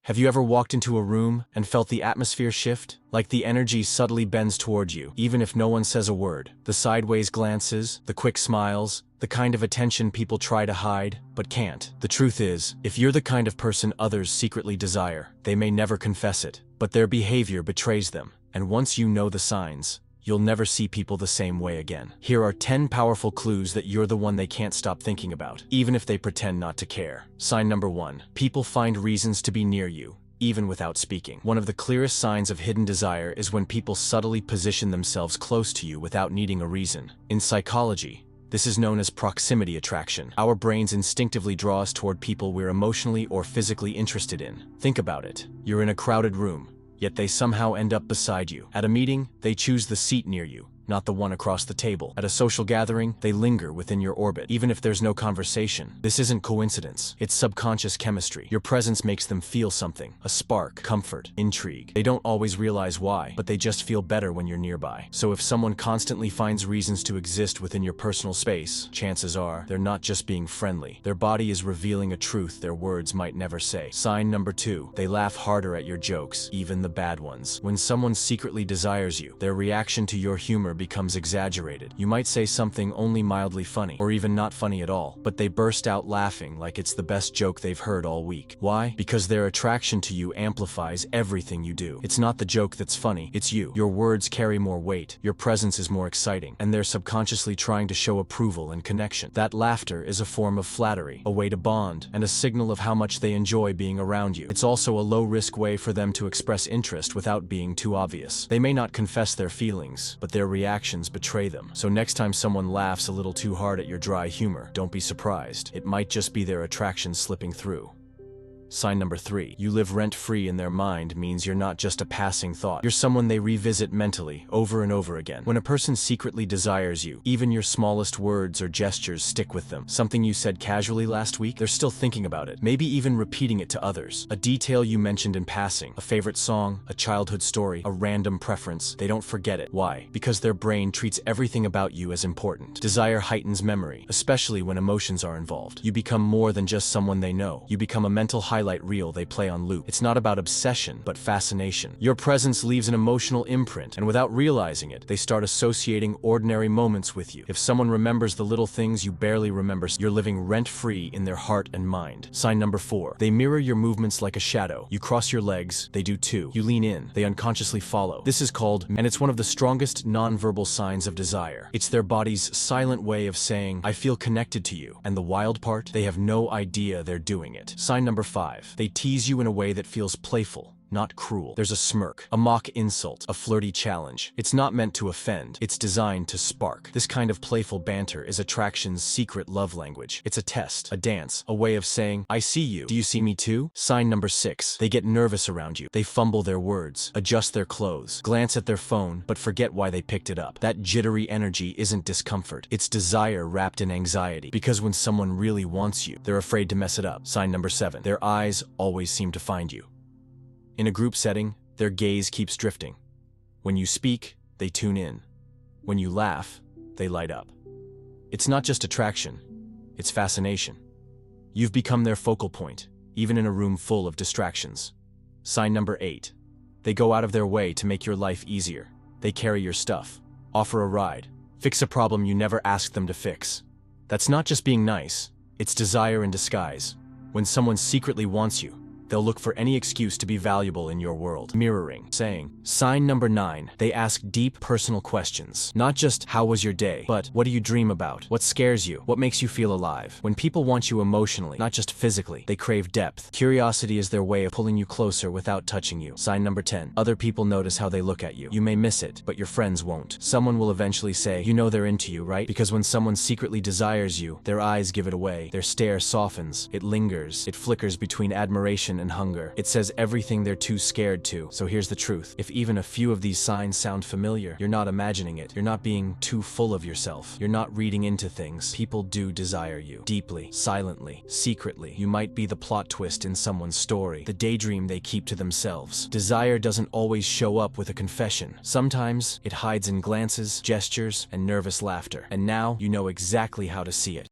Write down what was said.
Have you ever walked into a room and felt the atmosphere shift? Like the energy subtly bends toward you, even if no one says a word. The sideways glances, the quick smiles, the kind of attention people try to hide, but can't. The truth is, if you're the kind of person others secretly desire, they may never confess it, but their behavior betrays them. And once you know the signs, you'll never see people the same way again. Here are 10 powerful clues that you're the one they can't stop thinking about, even if they pretend not to care. Sign number 1. People find reasons to be near you, even without speaking. One of the clearest signs of hidden desire is when people subtly position themselves close to you without needing a reason. In psychology, this is known as proximity attraction. Our brains instinctively draw us toward people we're emotionally or physically interested in. Think about it. You're in a crowded room, yet they somehow end up beside you. At a meeting, they choose the seat near you, not the one across the table. At a social gathering, they linger within your orbit, even if there's no conversation. This isn't coincidence. It's subconscious chemistry. Your presence makes them feel something. A spark, comfort, intrigue. They don't always realize why, but they just feel better when you're nearby. So if someone constantly finds reasons to exist within your personal space, chances are they're not just being friendly. Their body is revealing a truth their words might never say. Sign number 2. They laugh harder at your jokes, even the bad ones. When someone secretly desires you, their reaction to your humor becomes exaggerated. You might say something only mildly funny, or even not funny at all, but they burst out laughing like it's the best joke they've heard all week. Why? Because their attraction to you amplifies everything you do. It's not the joke that's funny, it's you. Your words carry more weight, your presence is more exciting, and they're subconsciously trying to show approval and connection. That laughter is a form of flattery, a way to bond, and a signal of how much they enjoy being around you. It's also a low-risk way for them to express interest without being too obvious. They may not confess their feelings, but their reactions betray them. So next time someone laughs a little too hard at your dry humor, don't be surprised. It might just be their attraction slipping through. Sign number 3. You live rent-free in their mind means you're not just a passing thought. You're someone they revisit mentally, over and over again. When a person secretly desires you, even your smallest words or gestures stick with them. Something you said casually last week, they're still thinking about it, maybe even repeating it to others. A detail you mentioned in passing, a favorite song, a childhood story, a random preference, they don't forget it. Why? Because their brain treats everything about you as important. Desire heightens memory, especially when emotions are involved. You become more than just someone they know. You become a mental highlight reel they play on loop. It's not about obsession, but fascination. Your presence leaves an emotional imprint, and without realizing it, they start associating ordinary moments with you. If someone remembers the little things you barely remember, you're living rent-free in their heart and mind. Sign number 4. They mirror your movements like a shadow. You cross your legs, they do too. You lean in, they unconsciously follow. This is called, and it's one of the strongest nonverbal signs of desire. It's their body's silent way of saying, I feel connected to you. And the wild part? They have no idea they're doing it. Sign number 5. They tease you in a way that feels playful, not cruel. There's a smirk, a mock insult, a flirty challenge. It's not meant to offend, it's designed to spark. This kind of playful banter is attraction's secret love language. It's a test, a dance, a way of saying, I see you. Do you see me too? Sign number 6. They get nervous around you. They fumble their words, adjust their clothes, glance at their phone, but forget why they picked it up. That jittery energy isn't discomfort. It's desire wrapped in anxiety. Because when someone really wants you, they're afraid to mess it up. Sign number 7. Their eyes always seem to find you. In a group setting, their gaze keeps drifting. When you speak, they tune in. When you laugh, they light up. It's not just attraction, it's fascination. You've become their focal point, even in a room full of distractions. Sign number 8. They go out of their way to make your life easier. They carry your stuff, offer a ride, fix a problem you never asked them to fix. That's not just being nice, it's desire in disguise. When someone secretly wants you, they'll look for any excuse to be valuable in your world. Mirroring, saying. Sign number 9. They ask deep, personal questions. Not just, how was your day? But, what do you dream about? What scares you? What makes you feel alive? When people want you emotionally, not just physically, they crave depth. Curiosity is their way of pulling you closer without touching you. Sign number 10. Other people notice how they look at you. You may miss it, but your friends won't. Someone will eventually say, you know they're into you, right? Because when someone secretly desires you, their eyes give it away. Their stare softens. It lingers. It flickers between admiration and hunger. It says everything they're too scared to. So here's the truth. If even a few of these signs sound familiar, you're not imagining it. You're not being too full of yourself. You're not reading into things. People do desire you. Deeply, silently, secretly. You might be the plot twist in someone's story, the daydream they keep to themselves. Desire doesn't always show up with a confession. Sometimes it hides in glances, gestures, and nervous laughter. And now you know exactly how to see it.